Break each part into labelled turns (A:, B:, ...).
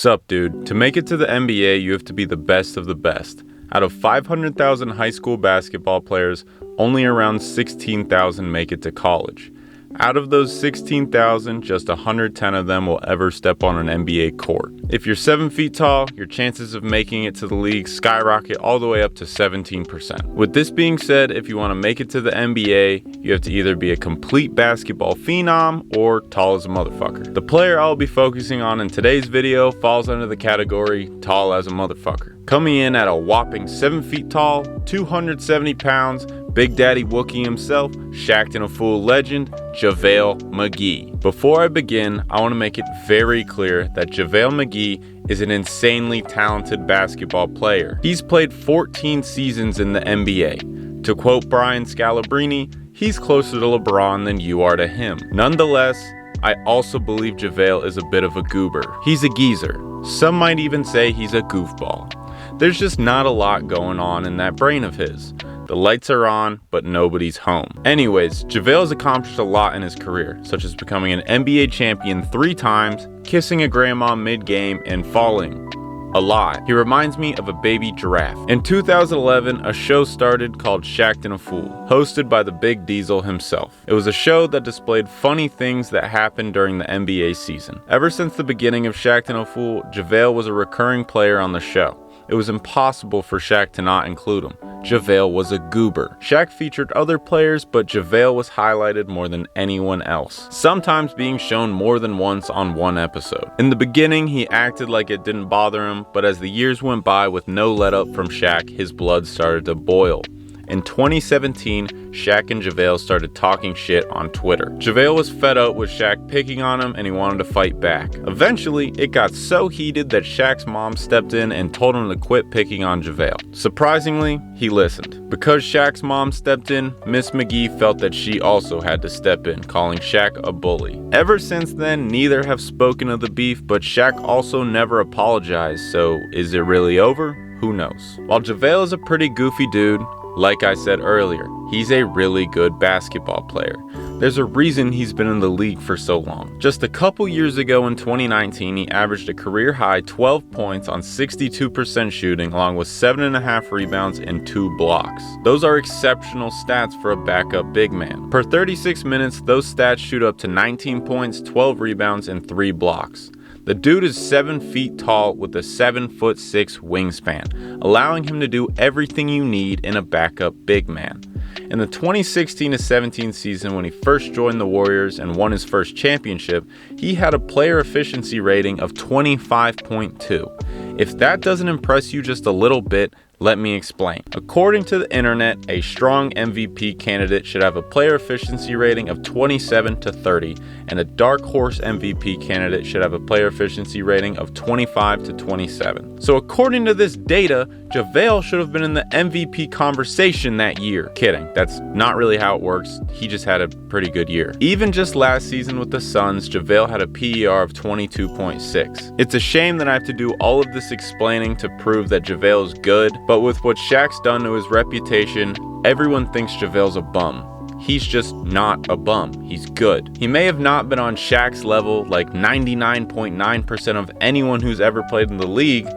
A: Sup, dude? To make it to the NBA, you have to be the best of the best. Out of 500,000 high school basketball players, only around 16,000 make it to college. Out of those 16,000, just 110 of them will ever step on an NBA court. If you're 7 feet tall, your chances of making it to the league skyrocket all the way up to 17%. With this being said, if you want to make it to the NBA, you have to either be a complete basketball phenom or tall as a motherfucker. The player I'll be focusing on in today's video falls under the category tall as a motherfucker. Coming in at a whopping 7 feet tall, 270 pounds, Big Daddy Wookie himself, Shaq and a Fool legend, Javale McGee. Before I begin, I want to make it very clear that Javale McGee is an insanely talented basketball player. He's played 14 seasons in the NBA. To quote Brian Scalabrine, he's closer to LeBron than you are to him. Nonetheless, I also believe Javale is a bit of a goober. He's a geezer. Some might even say he's a goofball. There's just not a lot going on in that brain of his. The lights are on, but nobody's home. Anyways, Javale has accomplished a lot in his career, such as becoming an NBA champion 3 times, kissing a grandma mid-game, and falling. A lot. He reminds me of a baby giraffe. In 2011, a show started called Shaq and a Fool, hosted by the Big Diesel himself. It was a show that displayed funny things that happened during the NBA season. Ever since the beginning of Shaq and a Fool, Javale was a recurring player on the show. It was impossible for Shaq to not include him. Javale was a goober. Shaq featured other players, but Javale was highlighted more than anyone else, sometimes being shown more than once on one episode. In the beginning, he acted like it didn't bother him, but as the years went by with no let-up from Shaq, his blood started to boil. In 2017, Shaq and Javale started talking shit on Twitter. Javale was fed up with Shaq picking on him and he wanted to fight back. Eventually, it got so heated that Shaq's mom stepped in and told him to quit picking on Javale. Surprisingly, he listened. Because Shaq's mom stepped in, Miss McGee felt that she also had to step in, calling Shaq a bully. Ever since then, neither have spoken of the beef, but Shaq also never apologized, so is it really over? Who knows? While Javale is a pretty goofy dude, like I said earlier, he's a really good basketball player. There's a reason he's been in the league for so long. Just a couple years ago in 2019, he averaged a career-high 12 points on 62% shooting, along with 7.5 rebounds and 2 blocks. Those are exceptional stats for a backup big man. Per 36 minutes, those stats shoot up to 19 points, 12 rebounds, and 3 blocks. The dude is 7 feet tall with a 7'6" wingspan, allowing him to do everything you need in a backup big man. In the 2016-17 season, when he first joined the Warriors and won his first championship, he had a player efficiency rating of 25.2. If that doesn't impress you just a little bit, let me explain. According to the internet, a strong MVP candidate should have a player efficiency rating of 27 to 30, and a dark horse MVP candidate should have a player efficiency rating of 25 to 27. So according to this data, Javale should have been in the MVP conversation that year. Kidding, that's not really how it works. He just had a pretty good year. Even just last season with the Suns, Javale had a PER of 22.6. It's a shame that I have to do all of this explaining to prove that Javale is good, but with what Shaq's done to his reputation, everyone thinks Javale's a bum. He's just not a bum. He's good. He may have not been on Shaq's level like 99.9% of anyone who's ever played in the league,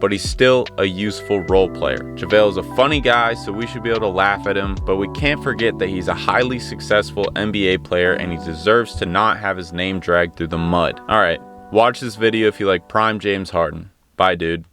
A: but he's still a useful role player. Javale is a funny guy, so we should be able to laugh at him, but we can't forget that he's a highly successful NBA player and he deserves to not have his name dragged through the mud. Alright, watch this video if you like prime James Harden. Bye, dude.